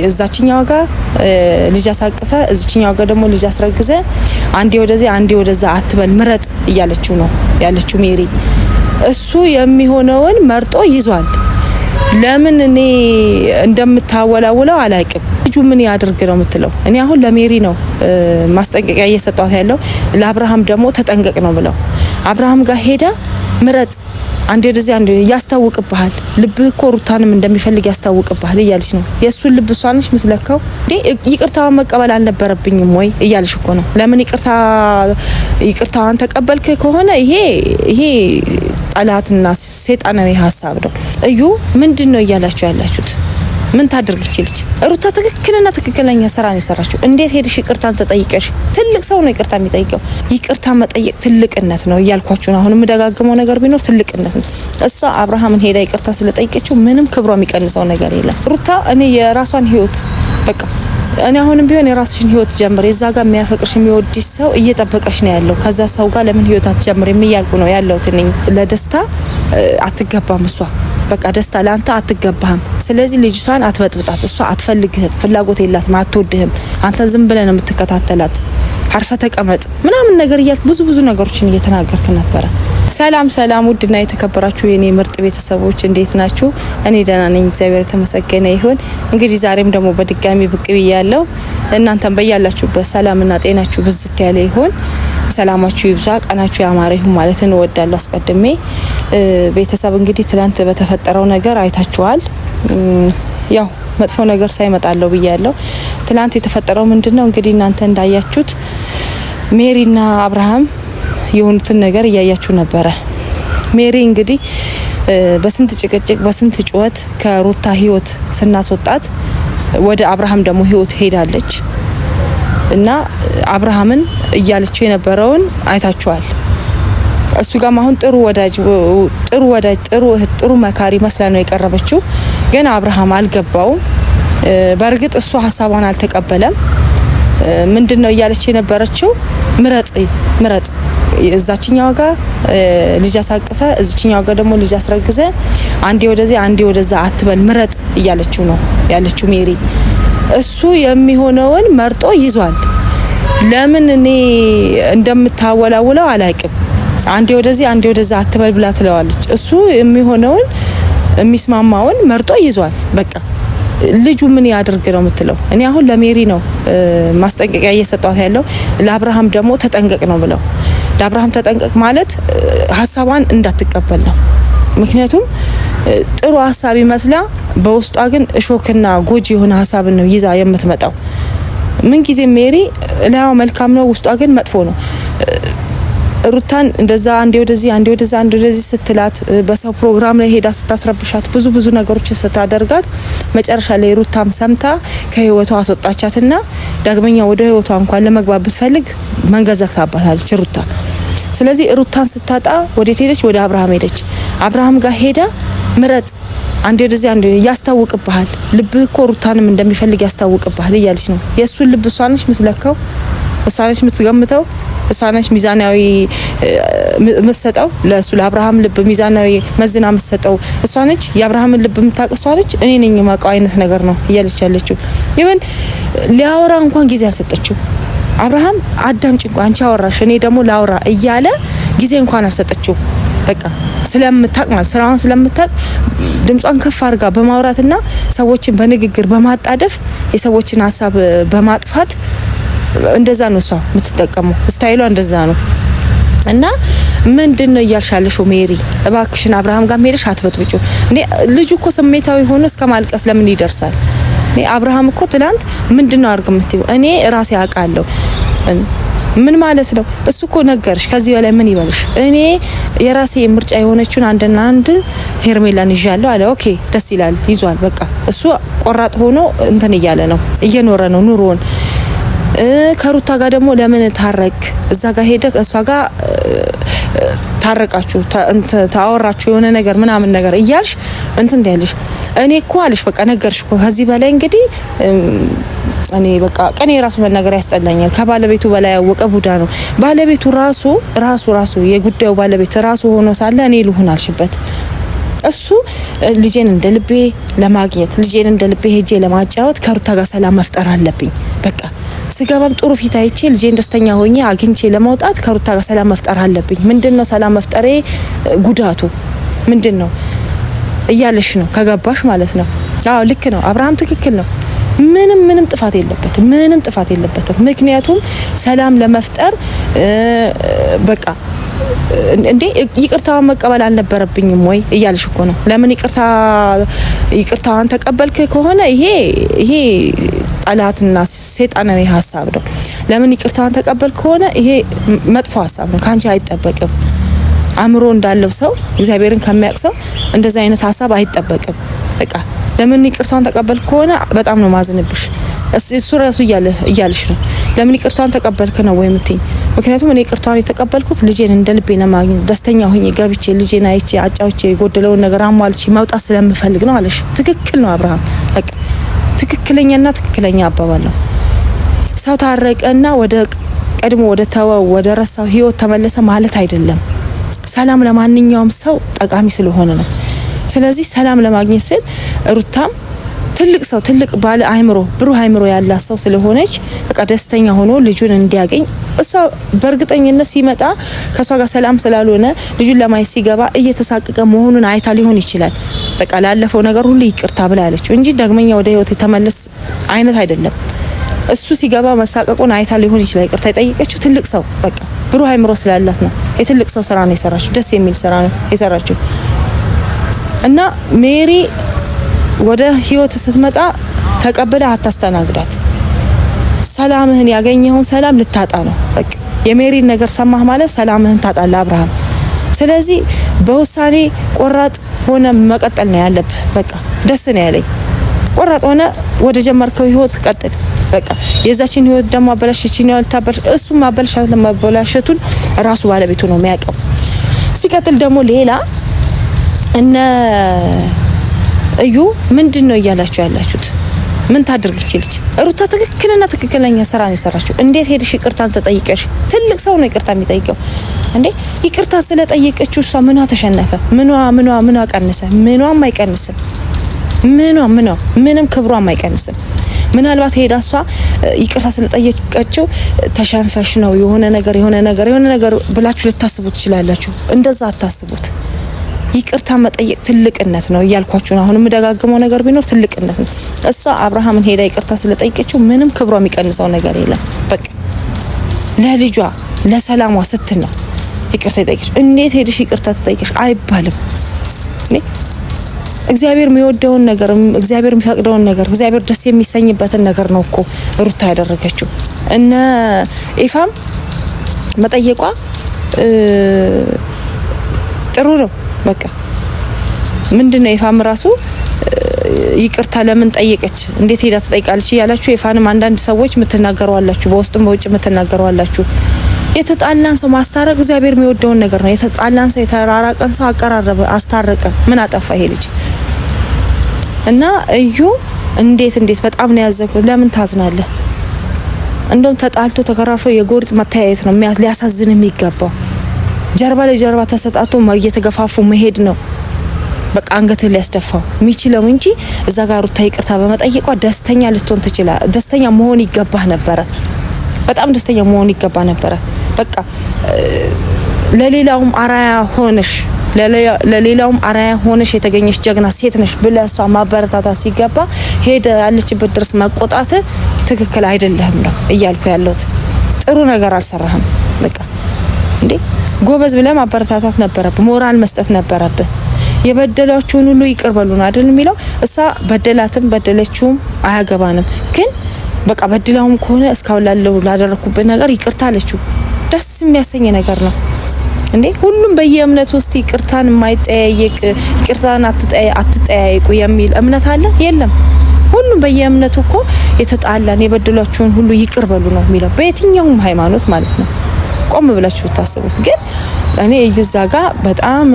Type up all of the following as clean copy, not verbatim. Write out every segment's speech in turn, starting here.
እዛችኛው ጋር ልጅ አሳቅፈ እዚችኛው ጋር ደግሞ ልጅ አስረግዘ አንዴ ወደዛ አትበል ምረጥ እያለችው ነው ያለችው ሜሪ። እሱ የሚሆነውን መርጦ ይዟል። ለምን እኔ እንደምታወላውለው አላውቅም። ልጁ ምን ያድርግ ነው የምትለው? እኔ አሁን ለሜሪ ነው ማስጠንቀቂያ እየሰጣት ያለው። ለአብርሃም ደግሞ ተጠንቀቅ ነው ብለው አብርሃም ጋር ሄዳ ምረጥ አንዴ ወደዚህ አንዴ ያስታውቅብሃል። ልብህ እኮ ሩታንም እንደሚፈልግ ያስታውቅብሃል እያለች ነው። የእሱን ልብ እሷ ነች የምትለካው። ይቅርታዋን መቀበል አልነበረብኝም ወይ እያለች እኮ ነው። ለምን ይቅርታዋን ተቀበልክ ከሆነ ይሄ ጠላትና ሰይጣናዊ ሀሳብ ነው። እዩ ምንድነው እያላችሁ ያላችሁት? ምን ታድርግ ይችላል? ሩታ ትክክለኛ ስራ ነው የሰራችው። እንዴት ሄድሽ ይቅርታን ተጠይቀሽ? ትልቅ ሰው ነው ይቅርታ የሚጠይቀው። ይቅርታ መጠየቅ ትልቅነት ነው እያልኳችሁ ነው። አሁን የምደጋግመው ነገር ቢኖር ትልቅነት ነው። እሷ አብርሃምን ሄዳ ይቅርታ ስለጠይቀችው ምንም ክብሯ የሚቀንሰው ነገር የለም። ሩታ እኔ የራሷን ህይወት በቃ እኔ አሁንም ቢሆን የራስሽን ህይወት ጀምር። የዛ ጋር የሚያፈቅርሽ የሚወድሽ ሰው እየጠበቀሽ ነው ያለው። ከዛ ሰው ጋር ለምን ህይወት አትጀምር የሚያልቁ ነው ያለው። ትንኝ ለደስታ አትገባም እሷ በቃ ደስታ ላንተ አትገባህም። ስለዚህ ልጅቷን አትበጥብጣት። እሷ አትፈልግህም፣ ፍላጎት የላትም፣ አትወድህም። አንተ ዝም ብለህ ነው የምትከታተላት። አርፈ ተቀመጥ ምናምን ነገር እያልኩ ብዙ ነገሮችን እየተናገርኩ ነበረ። ሰላም ውድና የተከበራችሁ የኔ ምርጥ ቤተሰቦች እንዴት ናችሁ? እኔ ደህና ነኝ፣ እግዚአብሔር የተመሰገነ ይሁን። እንግዲህ ዛሬም ደግሞ በድጋሚ ብቅ ብያለሁ። እናንተም በያላችሁበት ሰላምና ጤናችሁ ብዝት ያለ ይሁን። ሰላማችሁ ይብዛ፣ ቀናችሁ ያማረ ይሁን ማለት ነው እወዳለሁ። አስቀድሜ ቤተሰብ እንግዲህ ትላንት በተፈጠረው ነገር አይታችኋል። ያው መጥፎ ነገር ሳይመጣለው ብያለሁ። ትላንት የተፈጠረው ምንድነው እንግዲህ እናንተ እንዳያችሁት ሜሪና አብርሃም የሆኑትን ነገር እያያችሁ ነበረ። ሜሪ እንግዲህ በስንት ጭቅጭቅ በስንት ጩኸት ከሩታ ህይወት ስናስወጣት ወደ አብርሃም ደግሞ ህይወት ሄዳለች እና አብርሃምን እያለችው የነበረውን አይታችኋል። እሱ ጋር አሁን ጥሩ ወዳጅ ጥሩ መካሪ መስላ ነው የቀረበችው። ግን አብርሃም አልገባውም። በእርግጥ እሱ ሀሳቧን አልተቀበለም። ምንድነው እያለች የነበረችው? ምረጥ እዛችኛው ጋር ልጅ አሳቅፈ እዚችኛው ጋር ደግሞ ልጅ አስረግዘ አንዴ ወደዛ አትበል ምረጥ እያለችው ነው ያለችው ሜሪ። እሱ የሚሆነውን መርጦ ይዟል። ለምን እኔ እንደምታወላውለው አላውቅም። አንዴ ወደዛ አትበል ብላ ትለዋለች። እሱ የሚሆነውን የሚስማማውን መርጦ ይዟል። በቃ ልጁ ምን ያድርግ ነው የምትለው? እኔ አሁን ለሜሪ ነው ማስጠንቀቂያ እየሰጣት ያለው። ለአብርሃም ደግሞ ተጠንቀቅ ነው ብለው ለአብርሃም ተጠንቀቅ ማለት ሀሳቧን እንዳትቀበል ነው። ምክንያቱም ጥሩ ሀሳብ ይመስላ በውስጧ ግን እሾክና ጎጂ የሆነ ሀሳብን ነው ይዛ የምትመጣው። ምን ጊዜ ሜሪ ለያው መልካም ነው፣ ውስጧ ግን መጥፎ ነው። ሩታን እንደዛ አንዴ ወደዚህ ስትላት በሰው ፕሮግራም ላይ ሄዳ ስታስረብሻት ብዙ ነገሮች ስታደርጋት መጨረሻ ላይ ሩታም ሰምታ ከህይወቷ አስወጣቻትና ዳግመኛ ወደ ህይወቷ እንኳን ለመግባት ብትፈልግ መንገድ ዘግታባታለች ሩታ። ስለዚህ ሩታን ስታጣ ወዴት ሄደች? ወደ አብርሃም ሄደች። አብርሃም ጋር ሄዳ ምረጥ አንዴ ያስታውቅብሃል። ልብህ እኮ ሩታንም እንደሚፈልግ ያስታውቅብሃል እያለች ነው። የእሱን ልብ እሷ ነች የምትለካው፣ እሷ ነች የምትገምተው፣ እሷ ነች ሚዛናዊ የምትሰጠው። ለእሱ ለአብርሃም ልብ ሚዛናዊ መዝና የምትሰጠው እሷ ነች። የአብርሃምን ልብ የምታውቅ እሷ ነች። እኔ ነኝ የማውቀው አይነት ነገር ነው እያለች ያለችው። ይሄን ሊያወራ እንኳን ጊዜ አልሰጠችው። አብርሃም አዳምጪ እንኳን አንቺ አወራሽ እኔ ደግሞ ላውራ እያለ ጊዜ እንኳን አልሰጠችው። በቃ ስለምታቅ ማለት ስራውን ስለምታቅ ድምጿን ከፍ አድርጋ በማውራትና ሰዎችን በንግግር በማጣደፍ የሰዎችን ሀሳብ በማጥፋት እንደዛ ነው እሷ የምትጠቀመው። ስታይሏ እንደዛ ነው። እና ምንድነው እያልሻለሽው ሜሪ? እባክሽን አብርሃም ጋር ሄደሽ አትበጥብጩ። እኔ ልጁ እኮ ስሜታዊ ሆኖ እስከ ማልቀስ ለምን ይደርሳል? እኔ አብርሃም እኮ ትላንት ምንድነው አርግ የምትይው? እኔ ራሴ አውቃለሁ። ምን ማለት ነው? እሱ እኮ ነገርሽ። ከዚህ በላይ ምን ይበልሽ? እኔ የራሴ ምርጫ የሆነችውን አንድ ሄርሜላን ይዣለሁ አለ። ኦኬ ደስ ይላል፣ ይዟል። በቃ እሱ ቆራጥ ሆኖ እንትን እያለ ነው፣ እየኖረ ነው ኑሮን። ከሩታ ጋር ደግሞ ለምን ታረቅ? እዛ ጋር ሄደህ እሷ ጋር ታረቃችሁ ታወራችሁ የሆነ ነገር ምናምን ነገር እያልሽ እንትን ያለሽ እኔ እኮ አለሽ በቃ ነገርሽ እኮ ከዚህ በላይ እንግዲህ እኔ በቃ ቀኔ ራሱ መናገር ያስጠላኛል። ከባለቤቱ በላይ ያወቀ ቡዳ ነው። ባለቤቱ ራሱ የጉዳዩ ባለቤት ራሱ ሆኖ ሳለ እኔ ልሁን አልሽበት። እሱ ልጄን እንደልቤ ለማግኘት ልጄን እንደልቤ ሄጄ ለማጫወት ከሩታ ጋር ሰላም መፍጠር አለብኝ። በቃ ስገባም ጥሩ ፊት አይቼ ልጄን ደስተኛ ሆኜ አግኝቼ ለመውጣት ከሩታ ጋር ሰላም መፍጠር አለብኝ። ምንድነው ሰላም መፍጠሬ ጉዳቱ ምንድነው እያለሽ ነው ከገባሽ ማለት ነው። አዎ ልክ ነው አብርሃም ትክክል ነው። ምንም ጥፋት የለበትም። ምክንያቱም ሰላም ለመፍጠር በቃ እንዴ ይቅርታውን መቀበል አልነበረብኝም ወይ እያልሽ እኮ ነው። ለምን ይቅርታውን ተቀበልክ ከሆነ ይሄ ጠላትና ሰይጣናዊ ሐሳብ ነው። ለምን ይቅርታውን ተቀበልክ ከሆነ ይሄ መጥፎ ሐሳብ ነው። ካንቺ አይጠበቅም። አእምሮ እንዳለው ሰው እግዚአብሔርን ከሚያውቅ ሰው እንደዛ አይነት ሐሳብ አይጠበቅም። በቃ ለምን ይቅርታውን ተቀበልክ ከሆነ በጣም ነው ማዝንብሽ። እሱ ራሱ እያልሽ ነው። ለምን ይቅርታውን ተቀበልክ ነው ወይ የምትይኝ? ምክንያቱም እኔ ይቅርታውን የተቀበልኩት ልጄን እንደልቤ ለማግኘት ደስተኛ ሆኜ ገብቼ ልጄን አይቼ አጫውቼ የጎደለውን ነገር አሟልቼ መውጣት ስለምፈልግ ነው አለሽ። ትክክል ነው አብርሃም። በቃ ትክክለኛ አባባል ነው። ሰው ታረቀና ወደ ቀድሞ ወደ ተወው ወደ ረሳው ህይወት ተመለሰ ማለት አይደለም። ሰላም ለማንኛውም ሰው ጠቃሚ ስለሆነ ነው። ስለዚህ ሰላም ለማግኘት ስል ሩታም ትልቅ ባለ አይምሮ ብሩህ አይምሮ ያላት ሰው ስለሆነች በቃ ደስተኛ ሆኖ ልጁን እንዲያገኝ እሷ በእርግጠኝነት ሲመጣ ከሷ ጋር ሰላም ስላልሆነ ልጁን ለማየት ሲገባ እየተሳቀቀ መሆኑን አይታ ሊሆን ይችላል። በቃ ላለፈው ነገር ሁሉ ይቅርታ ብላ ያለችው እንጂ ዳግመኛ ወደ ህይወት የተመለስ አይነት አይደለም። እሱ ሲገባ መሳቀቁን አይታ ሊሆን ይችላል ይቅርታ የጠየቀችው። ትልቅ ሰው በቃ ብሩህ አይምሮ ስላላት ነው። የትልቅ ሰው ስራ ነው የሰራችው። ደስ የሚል ስራ ነው የሰራችው። እና ሜሪ ወደ ህይወት ስትመጣ ተቀበለ አታስተናግዳት። ሰላምህን ያገኘውን ሰላም ልታጣ ነው። በቃ የሜሪን ነገር ሰማህ ማለት ሰላምህን ታጣለህ አብርሃም። ስለዚህ በውሳኔ ቆራጥ ሆነ መቀጠል ነው ያለብህ። በቃ ደስ ነው ያለኝ። ቆራጥ ሆነ ወደ ጀመርከው ህይወት ቀጥል። በቃ የዛችን ህይወት ደግሞ አበላሽችኝ ያልታበላሽ እሱም ማበላሸቱን ራሱ ባለቤቱ ነው የሚያውቀው። ሲቀጥል ደግሞ ሌላ እነ እዩ ምንድነው እያላችሁ ያላችሁት? ምን ታድርግ ይችላል? ሩታ ትክክለኛ ስራ ነው የሰራችው። እንዴት ሄድሽ ይቅርታን ተጠይቀሽ? ትልቅ ሰው ነው ይቅርታ የሚጠይቀው እንዴ? ይቅርታ ስለጠየቀችው እሷ ምኗ ተሸነፈ? ምኗ ቀነሰ? ምኗም አይቀንስም። ምንም ክብሯም አይቀንስም። ምናልባት ሄዳ እሷ ይቅርታ ስለጠየቀችው ተሸንፈሽ ነው የሆነ ነገር ብላችሁ ልታስቡት ትችላላችሁ። እንደዛ አታስቡት። ይቅርታ መጠየቅ ትልቅነት ነው እያልኳችሁ ነው። አሁን የምደጋግመው ነገር ቢኖር ትልቅነት ነው። እሷ አብርሃምን ሄዳ ይቅርታ ስለጠየቀችው ምንም ክብሯ የሚቀንሰው ነገር የለም። በቃ ለልጇ ለሰላሟ ስትል ነው ይቅርታ ጠይቀሽ። እንዴት ሄድሽ ይቅርታ ተጠይቀሽ አይባልም። እግዚአብሔር የሚወደውን ነገር እግዚአብሔር የሚፈቅደውን ነገር እግዚአብሔር ደስ የሚሰኝበትን ነገር ነው እኮ ሩታ ያደረገችው። እነ ኢፋም መጠየቋ ጥሩ ነው። በቃ ምንድነው ኢፋም ራሱ ይቅርታ ለምን ጠየቀች እንዴት ሄዳ ትጠይቃለች እያላችሁ ኢፋንም አንዳንድ ሰዎች ምትናገሩ አላችሁ፣ በውስጥም በውጭ ምትናገሩ አላችሁ። የተጣላን ሰው ማስታረቅ እግዚአብሔር የሚወደውን ነገር ነው። የተጣላን ሰው የተራራቀን ሰው አቀራረበ፣ አስታረቀ። ምን አጠፋ ይሄ ልጅ? እና እዩ እንዴት በጣም ነው ያዘንኩት። ለምን ታዝናለህ? እንደውም ተጣልቶ ተከራርፎ የጎሪጥ መተያየት ነው ሊያሳዝን የሚገባው። ጀርባ ለጀርባ ተሰጣቶ እየተገፋፉ መሄድ ነው በቃ አንገትን ሊያስደፋው የሚችለው እንጂ እዛ ጋር ሩታ ይቅርታ በመጠየቋ ደስተኛ ልትሆን ትችላለህ። ደስተኛ መሆን ይገባህ ነበረ። በጣም ደስተኛ መሆን ይገባ ነበረ። በቃ ለሌላውም አራያ ሆነሽ የተገኘሽ ጀግና ሴት ነሽ ብለህ እሷ ማበረታታት ሲገባ ሄደ ያለችበት ድረስ መቆጣት ትክክል አይደለም ነው እያልኩ ያለሁት። ጥሩ ነገር አልሰራህም። በቃ እንዴ ጎበዝ ብለህ ማበረታታት ነበረብህ፣ ሞራል መስጠት ነበረብህ። የበደላችሁን ሁሉ ይቅር በሉን አይደል የሚለው። እሷ በደላትም በደለችውም አያገባንም፣ ግን በቃ በድላውም ከሆነ እስካሁን ላደረኩበት ነገር ይቅርታ አለችው። ደስ የሚያሰኝ ነገር ነው እንዴ። ሁሉም በየእምነቱ ውስጥ ይቅርታን የማይጠያየቅ ይቅርታን አትጠያየቁ የሚል እምነት አለ? የለም። ሁሉም በየእምነቱ እኮ የተጣላን የበደላችሁን ሁሉ ይቅር በሉ ነው የሚለው፣ በየትኛውም ሃይማኖት ማለት ነው። ቆም ብላችሁ ብታስቡት። ግን እኔ እዩ ዛጋ በጣም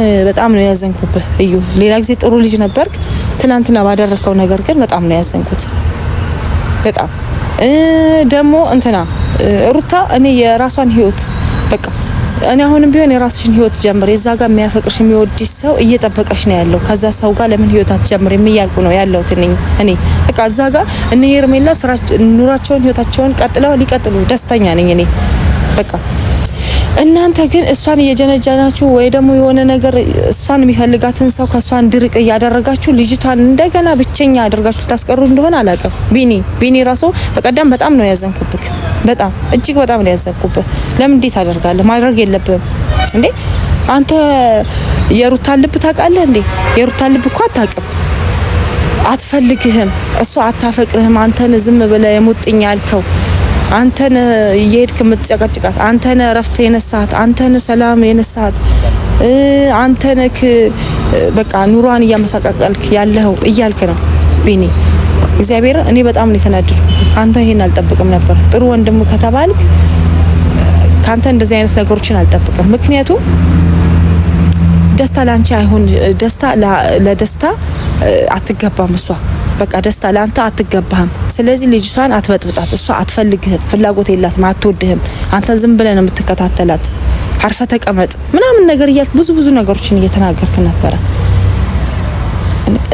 ነው ያዘንኩብህ እዩ። ሌላ ጊዜ ጥሩ ልጅ ነበርክ፣ ትናንትና ባደረከው ነገር ግን በጣም ነው ያዘንኩት። በጣም ደግሞ እንትና ሩታ እኔ የራሷን ህይወት በቃ እኔ አሁንም ቢሆን የራስሽን ህይወት ጀምር። የዛ ጋር የሚያፈቅርሽ የሚወድሽ ሰው እየጠበቀሽ ነው ያለው። ከዛ ሰው ጋር ለምን ህይወት አትጀምር የሚያልኩ ነው ያለሁት እኔ በቃ እዛ ጋር እነ ሄርሜላ ኑራቸውን ህይወታቸውን ቀጥለው ሊቀጥሉ ደስተኛ ነኝ እኔ በቃ። እናንተ ግን እሷን እየጀነጀናችሁ ወይ ደግሞ የሆነ ነገር እሷን የሚፈልጋትን ሰው ከሷን ድርቅ እያደረጋችሁ ልጅቷን እንደገና ብቸኛ አድርጋችሁ ልታስቀሩ እንደሆነ አላውቅም። ቢኒ ራሱ በቀደም በጣም ነው ያዘንኩብክ፣ በጣም እጅግ በጣም ነው ያዘንኩብህ። ለምን እንዴት አደርጋለሁ? ማድረግ የለብህም እንዴ አንተ። የሩታን ልብ ታውቃለህ እንዴ? የሩታን ልብ እኮ አታውቅም፣ አትፈልግህም፣ እሷ አታፈቅርህም። አንተን ዝም ብለህ የሙጥኝ ያልከው አንተን የሄድክ የምትጨቀጭቃት፣ አንተን ረፍት የነሳት፣ አንተን ሰላም የነሳት፣ አንተን በቃ ኑሯን እያመሳቀቀልክ ያለው እያልክ ነው ቢኒ። እግዚአብሔር እኔ በጣም ነው የተናደድኩት። ካንተ ይሄን አልጠብቅም ነበር። ጥሩ ወንድም ከተባልክ ካንተ እንደዚህ አይነት ነገሮችን አልጠብቅም። ምክንያቱም ደስታ ላንቺ አይሆን፣ ደስታ ለደስታ አትገባም እሷ በቃ ደስታ ላንተ አትገባህም። ስለዚህ ልጅቷን አትበጥብጣት። እሷ አትፈልግህም፣ ፍላጎት የላትም፣ አትወድህም። አንተ ዝም ብለህ ነው የምትከታተላት። አርፈ ተቀመጥ ምናምን ነገር እያልክ ብዙ ነገሮችን እየተናገርክ ነበረ።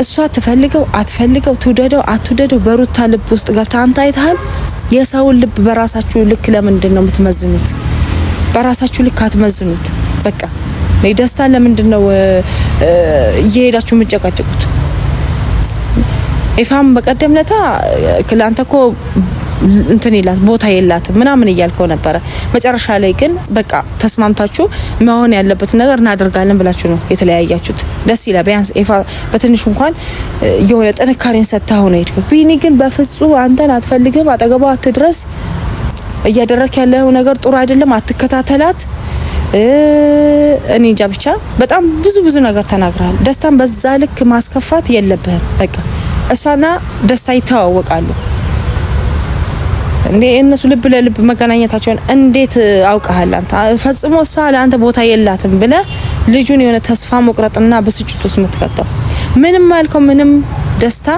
እሷ ትፈልገው አትፈልገው፣ ትውደደው አትውደደው፣ በሩታ ልብ ውስጥ ገብታ አንተ አይተሃል። የሰውን ልብ በራሳችሁ ልክ ለምንድን ነው የምትመዝኑት? በራሳችሁ ልክ አትመዝኑት። በቃ ደስታ ለምንድን ነው እየሄዳችሁ የምትጨቃጨቁት? ኢፋም በቀደም ለታ ክላንተ እኮ እንትን ይላት ቦታ የላትም ምናምን እያልከው ነበረ። መጨረሻ ላይ ግን በቃ ተስማምታችሁ መሆን ያለበት ነገር እናደርጋለን ብላችሁ ነው የተለያያችሁት። ደስ ይላል። ቢያንስ ኢፋ በትንሹ እንኳን የሆነ ጥንካሬን ሰጥታው ነው ሄድከው። ቢኒ ግን በፍጹም አንተን አትፈልግም፣ አጠገቧ አትድረስ፣ እያደረክ ያለው ነገር ጥሩ አይደለም፣ አትከታተላት። እኔ እንጃ ብቻ በጣም ብዙ ነገር ተናግረሃል። ደስታን በዛ ልክ ማስከፋት የለብህም በቃ። እሷና ደስታ ይተዋወቃሉ እንዴ? እነሱ ልብ ለልብ መገናኘታቸውን እንዴት አውቀሃል አንተ? ፈጽሞ እሷ ለአንተ ቦታ የላትም ብለ ልጁን የሆነ ተስፋ መቁረጥና ብስጭት ውስጥ የምትከተው ምንም አልከው ምንም። ደስታ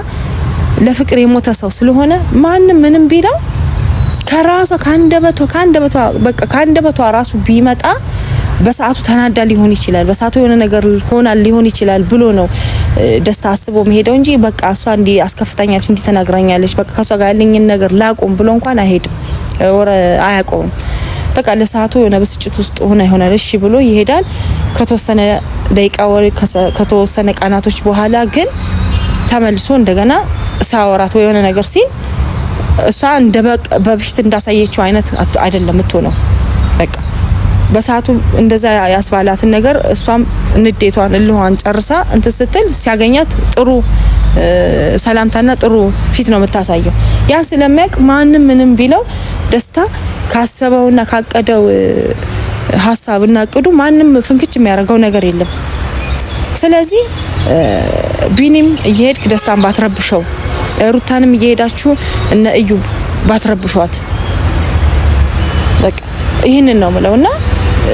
ለፍቅር የሞተ ሰው ስለሆነ ማንም ምንም ቢለው ከራሷ ካንደበቷ በቃ ካንደበቷ ራሱ ቢመጣ በሰዓቱ ተናዳ ሊሆን ይችላል፣ በሰዓቱ የሆነ ነገር ሆናል ሊሆን ይችላል ብሎ ነው ደስታ አስቦ መሄደው እንጂ በቃ እሷ እንዲ አስከፍታኛለች እንዲ ተናግራኛለች በቃ ከሷ ጋር ያለኝን ነገር ላቆም ብሎ እንኳን አይሄድም ወረ አያቆም። በቃ ለሰዓቱ የሆነ ብስጭት ውስጥ ሆነ ይሆናል እሺ ብሎ ይሄዳል። ከተወሰነ ደቂቃ ወይ ከተወሰነ ቀናቶች በኋላ ግን ተመልሶ እንደገና ሳወራት ወይ የሆነ ነገር ሲል እሷ እንደ በፊት እንዳሳየችው አይነት አይደለም የምትሆነው። በቃ በሰዓቱ እንደዛ ያስባላትን ነገር እሷም ንዴቷን እልኋን ጨርሳ እንትን ስትል ሲያገኛት ጥሩ ሰላምታና ጥሩ ፊት ነው የምታሳየው። ያን ስለሚያውቅ ማንም ምንም ቢለው ደስታ ካሰበውና ካቀደው ሀሳብና እቅዱ ማንም ፍንክች የሚያደርገው ነገር የለም። ስለዚህ ቢኒም እየሄድክ ደስታን ባትረብሸው፣ ሩታንም እየሄዳችሁ እነ እዩ ባትረብሿት። በቃ ይህንን ነው ምለውና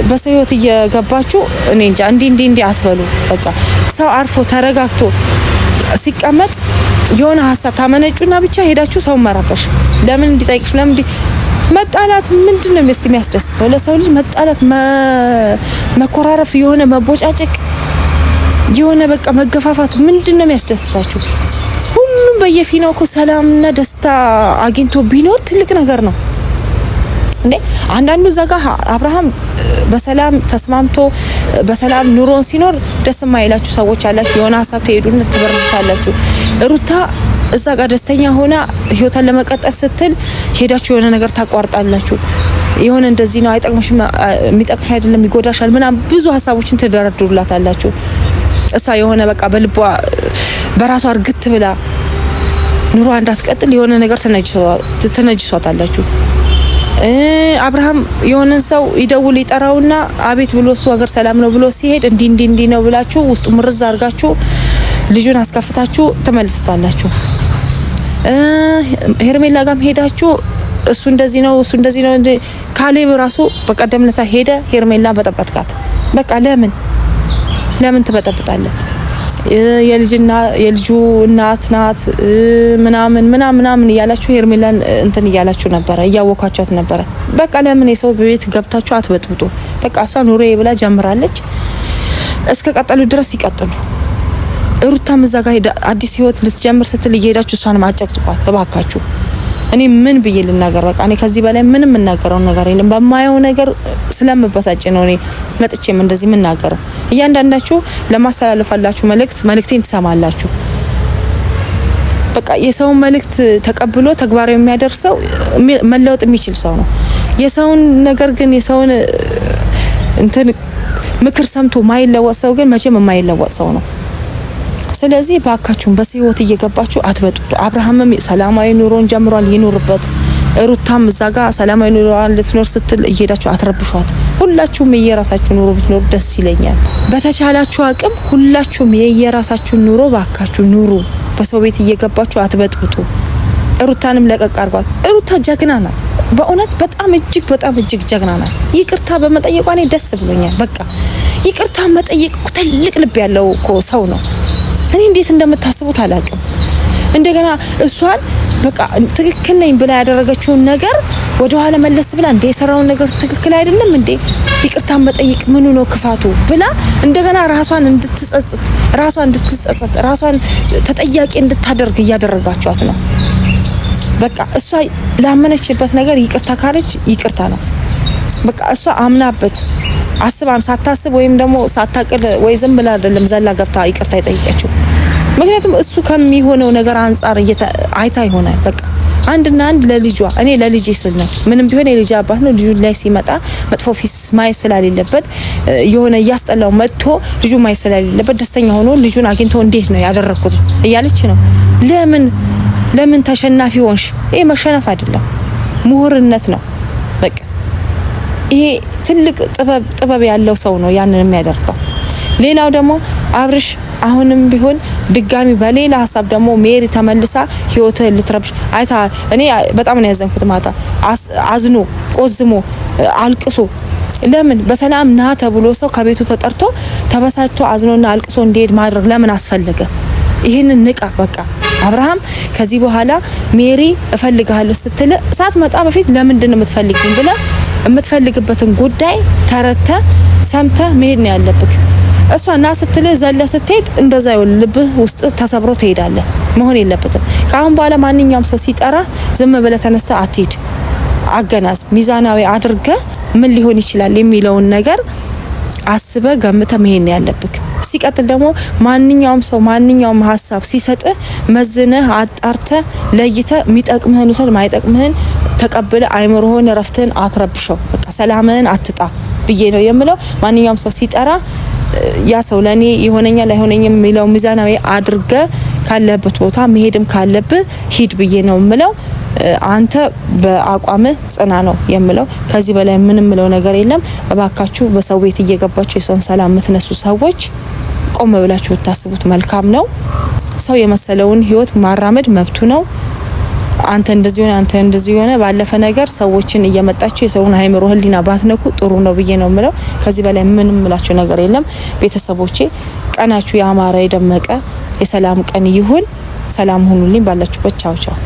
በሰው ህይወት እየገባችሁ እኔ እንጃ እንዲ አትበሉ። በቃ ሰው አርፎ ተረጋግቶ ሲቀመጥ የሆነ ሀሳብ ታመነጩና ብቻ ሄዳችሁ ሰው መረበሽ ለምን እንዲጠይቅሽ ለምን መጣላት ምንድነው የሚያስደስተው? ለሰው ልጅ መጣላት መኮራረፍ የሆነ መቦጫጨቅ የሆነ በቃ መገፋፋት ምንድነው የሚያስደስታችሁ? ሁሉም በየፊናው እኮ ሰላምና ደስታ አግኝቶ ቢኖር ትልቅ ነገር ነው እንዴ። አንዳንዱ ዘጋ አብርሃም በሰላም ተስማምቶ በሰላም ኑሮን ሲኖር ደስ የማይላችሁ ሰዎች አላችሁ። የሆነ ሀሳብ ተሄዱና ትበርታላችሁ። ሩታ እዛ ጋር ደስተኛ ሆና ህይወቷን ለመቀጠል ስትል ሄዳችሁ የሆነ ነገር ታቋርጣላችሁ። የሆነ እንደዚህ ነው አይጠቅምሽም፣ የሚጠቅምሽ አይደለም፣ ይጎዳሻል ምናምን ብዙ ሀሳቦችን ትደረድሩላታላችሁ። እሷ የሆነ በቃ በልቧ በራሷ እርግጥ ብላ ኑሯ እንዳትቀጥል የሆነ ነገር ትነጅሷታላችሁ። አብርሃም የሆነን ሰው ይደውል ይጠራውና አቤት ብሎ እሱ ሀገር ሰላም ነው ብሎ ሲሄድ እንዲ ነው ብላችሁ ውስጡ ምርዝ አድርጋችሁ ልጁን አስከፍታችሁ ተመልስታላችሁ። ሄርሜላ ጋም ሄዳችሁ እሱ እንደዚህ ነው ካሌብ ራሱ በቀደምነታ ሄደ ሄርሜላ በጠበጥካት። በቃ ለምን ትበጠብጣለህ? የልጁ እናት ናት ምናምን እያላችሁ ሄርሜላን እንትን እያላችሁ ነበረ፣ እያወካቻት ነበረ። በቃ ለምን የሰው ቤት ገብታችሁ አትበጥብጡ? በቃ እሷ ኑሮ ብላ ጀምራለች። እስከ ቀጠሉ ድረስ ይቀጥሉ። ሩታም እዛ ጋር አዲስ ህይወት ልትጀምር ስትል እየሄዳችሁ እሷን ማጨቅጭቋት እባካችሁ። እኔ ምን ብዬ ልናገር? በቃ እኔ ከዚህ በላይ ምንም የምናገረው ነገር የለም። በማየው ነገር ስለምበሳጭ ነው እኔ መጥቼም እንደዚህ የምናገረው። እያንዳንዳችሁ ለማስተላለፋላችሁ መልእክቴን ትሰማላችሁ። በቃ የሰው መልእክት ተቀብሎ ተግባራዊ የሚያደርሰው መለወጥ የሚችል ሰው ነው። የሰውን ነገር ግን የሰውን እንትን ምክር ሰምቶ ማይለወጥ ሰው ግን መቼም የማይለወጥ ሰው ነው። ስለዚህ ባካችሁን በህይወት እየገባችሁ አትበጥጡ። አብርሃምም ሰላማዊ ኑሮን ጀምሯል፣ ይኑርበት። ሩታም እዛ ጋር ሰላማዊ ኑሮን ልትኖር ስትል እየሄዳችሁ አትረብሿት። ሁላችሁም የየራሳችሁ ኑሮ ብትኖሩ ደስ ይለኛል። በተቻላችሁ አቅም ሁላችሁም የየራሳችሁ ኑሮ ባካችሁ ኑሩ። በሰው ቤት እየገባችሁ አትበጥብጡ። ሩታንም ለቀቅ አርጓት። ሩታ ጀግና ናት። በእውነት በጣም እጅግ ጀግና ናት። ይቅርታ በመጠየቋ እኔ ደስ ብሎኛል። በቃ ይቅርታ መጠየቅ ትልቅ ልብ ያለው እኮ ሰው ነው። እኔ እንዴት እንደምታስቡት አላውቅም። እንደገና እሷን በቃ ትክክል ነኝ ብላ ያደረገችውን ነገር ወደ ኋላ መለስ ብላ እንደ የሰራውን ነገር ትክክል አይደለም እንዴ ይቅርታ መጠየቅ ምኑ ነው ክፋቱ ብላ እንደገና ራሷን እንድትጸጸት ራሷን ተጠያቂ እንድታደርግ እያደረጋችኋት ነው። በቃ እሷ ላመነችበት ነገር ይቅርታ ካለች ይቅርታ ነው። በቃ እሷ አምናበት አስባም ሳታስብ ወይም ደግሞ ሳታቅል ወይ ዝም ብላ አይደለም ዘላ ገብታ ይቅርታ ይጠይቀችው። ምክንያቱም እሱ ከሚሆነው ነገር አንፃር አይታ ይሆናል። በቃ አንድና አንድ ለልጇ እኔ ለልጄ ስል ነው ምንም ቢሆን የልጅ አባት ነው። ልጁ ላይ ሲመጣ መጥፎ ፊት ማየት ስላሌለበት የሆነ እያስጠላው መጥቶ ልጁ ማየት ስላሌለበት ደስተኛ ሆኖ ልጁን አግኝቶ እንዴት ነው ያደረኩት እያለች ነው። ለምን ተሸናፊ ሆንሽ? ይሄ መሸነፍ አይደለም ምሁርነት ነው። በቃ ይሄ ትልቅ ጥበብ ያለው ሰው ነው ያንን የሚያደርገው። ሌላው ደግሞ አብርሽ አሁንም ቢሆን ድጋሚ በሌላ ሀሳብ ደግሞ ሜሪ ተመልሳ ህይወትን ልትረብሽ አይታ እኔ በጣም ነው ያዘንኩት። ማታ አዝኖ ቆዝሞ አልቅሶ ለምን በሰላም ና ተብሎ ሰው ከቤቱ ተጠርቶ ተበሳጭቶ አዝኖና አልቅሶ እንዲሄድ ማድረግ ለምን አስፈልገ? ይሄንን ንቃ። በቃ አብርሃም ከዚህ በኋላ ሜሪ እፈልግሃለሁ ስትል ሳትመጣ በፊት ለምንድን ነው የምትፈልጊኝ ብለ የምትፈልግበትን ጉዳይ ተረተ ሰምተ መሄድ ነው ያለብክ። እሷ ና ስትል ዘለ ስትሄድ እንደዛ ልብህ ውስጥ ተሰብሮ ትሄዳለህ። መሆን የለበትም። ካሁን በኋላ ማንኛውም ሰው ሲጠራ ዝም ብለ ተነሳ አትሄድ። አገናዝ ሚዛናዊ አድርገ ምን ሊሆን ይችላል የሚለውን ነገር አስበ ገምተ መሄድ ነው ያለብክ። ሲቀጥል ደግሞ ማንኛውም ሰው ማንኛውም ሀሳብ ሲሰጥ መዝነ አጣርተ ለይተ የሚጠቅምህን ውሰድ፣ ማይጠቅምህን ተቀበለ። አይምሮህን ረፍተን አትረብሸው። በቃ ሰላምህን አትጣ ብዬ ነው የምለው። ማንኛውም ሰው ሲጠራ ያ ሰው ለኔ ይሆነኛል አይሆነኝም የሚለው ሚዛናዊ አድርገ ካለበት ቦታ መሄድም ካለብህ ሂድ ብዬ ነው የምለው። አንተ በአቋም ጽና ነው የምለው። ከዚህ በላይ ምንም ምለው ነገር የለም። እባካችሁ በሰው ቤት እየገባችሁ የሰውን ሰላም የምትነሱ ሰዎች ቆም ብላችሁ ብታስቡት መልካም ነው። ሰው የመሰለውን ህይወት ማራመድ መብቱ ነው። አንተ እንደዚህ ሆነ ባለፈ ነገር ሰዎችን እየመጣችሁ የሰውን አይምሮ ህሊና ባትነኩ ጥሩ ነው ብዬ ነው የምለው። ከዚህ በላይ ምንም ምላችሁ ነገር የለም። ቤተሰቦቼ ቀናችሁ ያማረ የደመቀ የሰላም ቀን ይሁን። ሰላም ሁኑልኝ ባላችሁበት። ቻው ቻው።